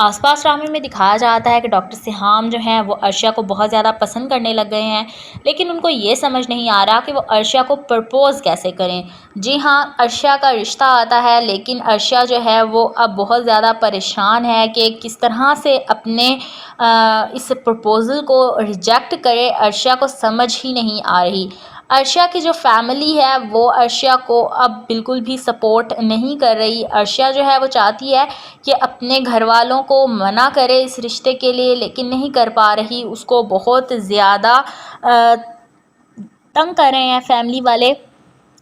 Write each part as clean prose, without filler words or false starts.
आसपास ड्रामे में दिखाया जाता है कि डॉक्टर सिहाम जो हैं वो अर्शिया को बहुत ज़्यादा पसंद करने लग गए हैं, लेकिन उनको ये समझ नहीं आ रहा कि वो अर्शिया को प्रपोज़ कैसे करें। जी हाँ, अर्शिया का रिश्ता आता है, लेकिन अर्शिया जो है वो अब बहुत ज़्यादा परेशान है कि किस तरह से अपने इस प्रपोज़ल को रिजेक्ट करे। अर्शिया को समझ ही नहीं आ रही। अर्शिया की जो फैमिली है वो अर्शिया को अब बिल्कुल भी सपोर्ट नहीं कर रही। अर्शिया जो है वो चाहती है कि अपने घर वालों को मना करे इस रिश्ते के लिए, लेकिन नहीं कर पा रही। उसको बहुत ज़्यादा तंग कर रहे हैं फैमिली वाले।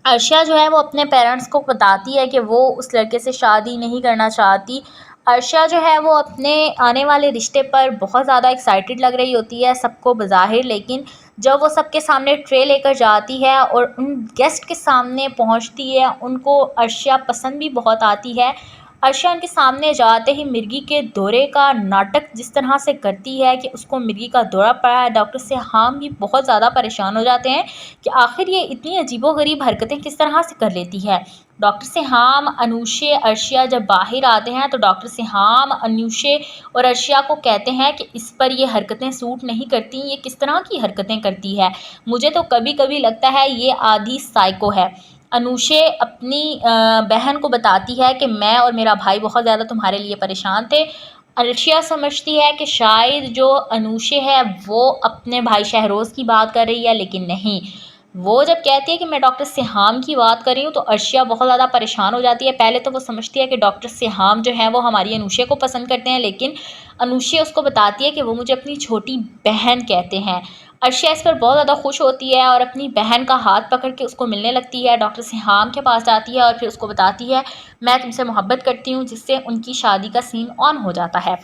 अर्शिया जो है वो अपने पेरेंट्स को बताती है कि वो उस लड़के से शादी नहीं करना चाहती। अर्शिया जो है वो अपने आने वाले रिश्ते पर बहुत ज़्यादा एक्साइटेड लग रही होती है सबको बज़ाहिर, लेकिन जब वो सबके सामने ट्रे लेकर जाती है और उन गेस्ट के सामने पहुंचती है, उनको अर्शिया पसंद भी बहुत आती है। अर्शिया उनके सामने जाते ही मिर्गी के दौरे का नाटक जिस तरह से करती है कि उसको मिर्गी का दौरा पड़ा है, डॉक्टर सिहाम भी बहुत ज़्यादा परेशान हो जाते हैं कि आखिर ये इतनी अजीबोगरीब हरकतें किस तरह से कर लेती है। डॉक्टर सिहाम, अनुशे, अर्शिया जब बाहर आते हैं तो डॉक्टर सिहाम अनुशे और अर्शिया को कहते हैं कि इस पर ये हरकतें सूट नहीं करती, ये किस तरह की हरकतें करती है। मुझे तो कभी कभी लगता है ये आधी साइको है। अनुशे अपनी बहन को बताती है कि मैं और मेरा भाई बहुत ज़्यादा तुम्हारे लिए परेशान थे। अर्शिया समझती है कि शायद जो अनुशे है वो अपने भाई शहरोज़ की बात कर रही है, लेकिन नहीं। वो जब कहती है कि मैं डॉक्टर सिहाम की बात कर रही हूँ तो अर्शिया बहुत ज़्यादा परेशान हो जाती है। पहले तो वो समझती है कि डॉक्टर सिहाम जो हैं वो हमारी अनुशे को पसंद करते हैं, लेकिन अनुशे उसको बताती है कि वो मुझे अपनी छोटी बहन कहते हैं। अर्शिया इस पर बहुत ज़्यादा खुश होती है और अपनी बहन का हाथ पकड़ के उसको मिलने लगती है। डॉक्टर सिहाम के पास जाती है और फिर उसको बताती है मैं तुमसे मोहब्बत करती हूँ, जिससे उनकी शादी का सीन ऑन हो जाता है।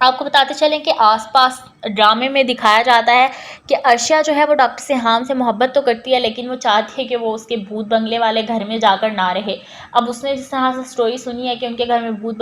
आपको बताते चलें कि आसपास ड्रामे में दिखाया जाता है कि अर्शिया जो है वो डॉक्टर सिहाम से मोहब्बत तो करती है, लेकिन वो चाहती है कि वो उसके भूत बंगले वाले घर में जाकर ना रहे। अब उसने जिस तरह से स्टोरी सुनी है कि उनके घर में भूत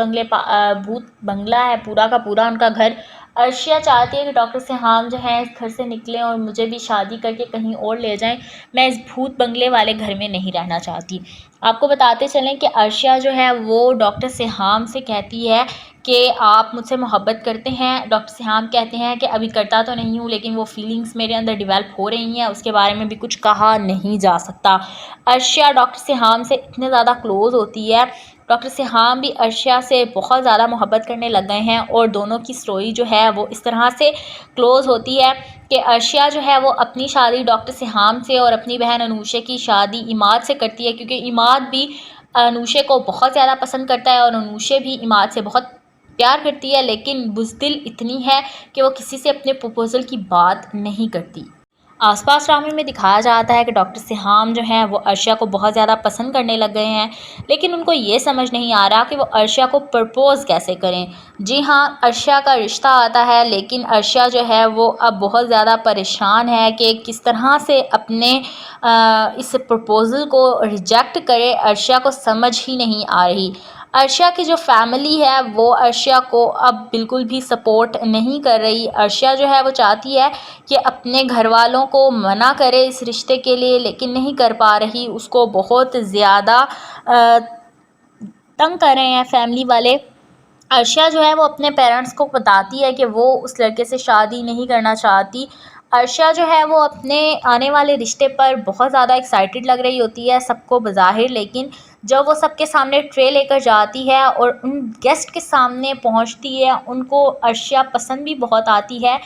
बंगला है, पूरा का पूरा उनका घर। अर्शिया चाहती है कि डॉक्टर सिहाम जो है इस घर से निकलें और मुझे भी शादी करके कहीं और ले जाएं। मैं इस भूत बंगले वाले घर में नहीं रहना चाहती। आपको बताते चलें कि अर्शिया जो है वो डॉक्टर सिहाम से कहती है कि आप मुझसे मोहब्बत करते हैं। डॉक्टर सिहाम कहते हैं कि अभी करता तो नहीं हूँ, लेकिन वो फीलिंग्स मेरे अंदर डेवलप हो रही हैं, उसके बारे में भी कुछ कहा नहीं जा सकता। अर्शिया डॉक्टर सिहाम से इतने ज़्यादा क्लोज़ होती है, डॉक्टर सिहाम भी अर्शिया से बहुत ज़्यादा मोहब्बत करने लग गए हैं और दोनों की स्टोरी जो है वो इस तरह से क्लोज़ होती है कि अर्शिया जो है वो अपनी शादी डॉक्टर सिहाम से और अपनी बहन अनुशे की शादी इमाद से करती है, क्योंकि इमाद भी अनुशे को बहुत ज़्यादा पसंद करता है और अनुशे भी इमाद से बहुत प्यार करती है, लेकिन बुज़दिल इतनी है कि वो किसी से अपने प्रपोज़ल की बात नहीं करती। आसपास ड्रामे में दिखाया जाता है कि डॉक्टर सिहाम जो हैं वो अर्शिया को बहुत ज़्यादा पसंद करने लग गए हैं, लेकिन उनको ये समझ नहीं आ रहा कि वो अर्शिया को प्रपोज़ कैसे करें। जी हाँ, अर्शिया का रिश्ता आता है, लेकिन अर्शिया जो है वो अब बहुत ज़्यादा परेशान है कि किस तरह से अपने इस प्रपोज़ल को रिजेक्ट करे। अर्शिया को समझ ही नहीं आ रही। अर्शिया की जो फैमिली है वो अर्शिया को अब बिल्कुल भी सपोर्ट नहीं कर रही। अर्शिया जो है वो चाहती है कि अपने घर वालों को मना करे इस रिश्ते के लिए, लेकिन नहीं कर पा रही। उसको बहुत ज़्यादा तंग कर रहे हैं फैमिली वाले। अर्शिया जो है वो अपने पेरेंट्स को बताती है कि वो उस लड़के से शादी नहीं करना चाहती। अर्शिया जो है वो अपने आने वाले रिश्ते पर बहुत ज़्यादा एक्साइटेड लग रही होती है सबको बज़ाहिर, लेकिन जब वो सबके सामने ट्रे लेकर जाती है और उन गेस्ट के सामने पहुंचती है, उनको अर्शिया पसंद भी बहुत आती है।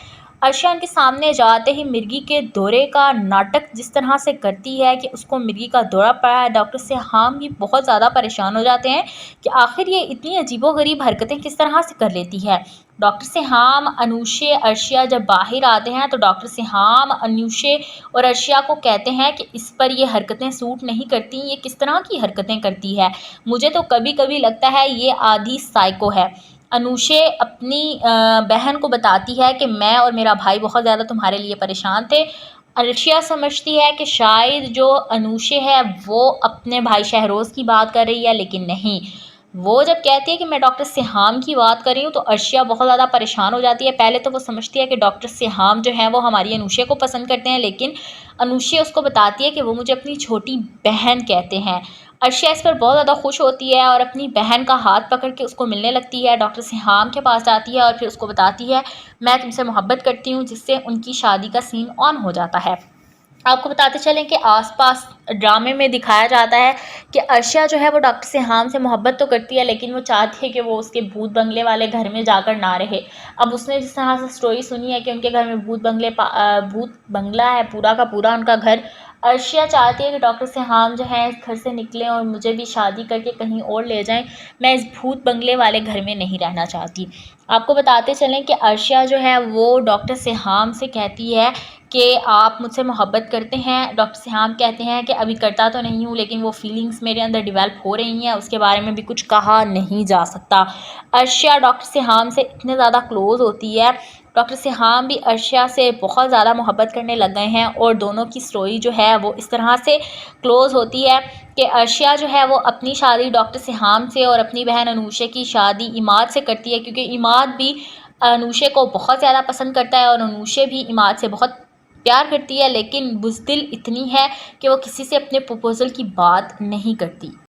अर्शिया उनके सामने जाते ही मिर्गी के दौरे का नाटक जिस तरह से करती है कि उसको मिर्गी का दौरा पड़ा है, डॉक्टर सिहाम भी बहुत ज़्यादा परेशान हो जाते हैं कि आखिर ये इतनी अजीबोगरीब हरकतें किस तरह से कर लेती है। डॉक्टर सिहाम, अनुशे, अर्शिया जब बाहर आते हैं तो डॉक्टर सिहाम अनुशे और अर्शिया को कहते हैं कि इस पर ये हरकतें सूट नहीं करती, ये किस तरह की हरकतें करती है। मुझे तो कभी कभी लगता है ये आधी साइको है। अनुशे अपनी बहन को बताती है कि मैं और मेरा भाई बहुत ज़्यादा तुम्हारे लिए परेशान थे। अर्शिया समझती है कि शायद जो अनुशे है वो अपने भाई शहरोज़ की बात कर रही है, लेकिन नहीं। वो जब कहती है कि मैं डॉक्टर सिहाम की बात कर रही हूँ तो अर्शिया बहुत ज़्यादा परेशान हो जाती है। पहले तो वो समझती है कि डॉक्टर सिहाम जो हैं वो हमारी अनुशे को पसंद करते हैं, लेकिन अनुशे उसको बताती है कि वो मुझे अपनी छोटी बहन कहते हैं। अर्शिया इस पर बहुत ज़्यादा खुश होती है और अपनी बहन का हाथ पकड़ के उसको मिलने लगती है, डॉक्टर सिहाम के पास जाती है और फिर उसको बताती है मैं तुमसे मोहब्बत करती हूँ, जिससे उनकी शादी का सीन ऑन हो जाता है। आपको बताते चलें कि आसपास ड्रामे में दिखाया जाता है कि अर्शिया जो है वो डॉक्टर सिहाम से मोहब्बत तो करती है, लेकिन वो चाहती है कि वो उसके भूत बंगले वाले घर में जाकर ना रहे। अब उसने जिस तरह से स्टोरी सुनी है कि उनके घर में भूत बंगला है, पूरा का पूरा उनका घर। अर्शिया चाहती है कि डॉक्टर सिहाम जो है इस घर से निकलें और मुझे भी शादी करके कहीं और ले जाएं, मैं इस भूत बंगले वाले घर में नहीं रहना चाहती। आपको बताते चलें कि अर्शिया जो है वो डॉक्टर सिहाम से कहती है कि आप मुझसे मोहब्बत करते हैं। डॉक्टर सिहाम कहते हैं कि अभी करता तो नहीं हूँ, लेकिन वो फीलिंग्स मेरे अंदर डेवलप हो रही हैं, उसके बारे में भी कुछ कहा नहीं जा सकता। अर्शिया डॉक्टर सिहाम से इतने ज़्यादा क्लोज़ होती है, डॉक्टर सिहाम भी अर्शिया से बहुत ज़्यादा मोहब्बत करने लग गए हैं और दोनों की स्टोरी जो है वो इस तरह से क्लोज़ होती है कि अर्शिया जो है वो अपनी शादी डॉक्टर सिहाम से और अपनी बहन अनूशे की शादी इमाद से करती है, क्योंकि इमाद भी अनूशे को बहुत ज़्यादा पसंद करता है और अनूशे भी इमाद से बहुत प्यार करती है, लेकिन बुज़दिल इतनी है कि वो किसी से अपने प्रपोज़ल की बात नहीं करती।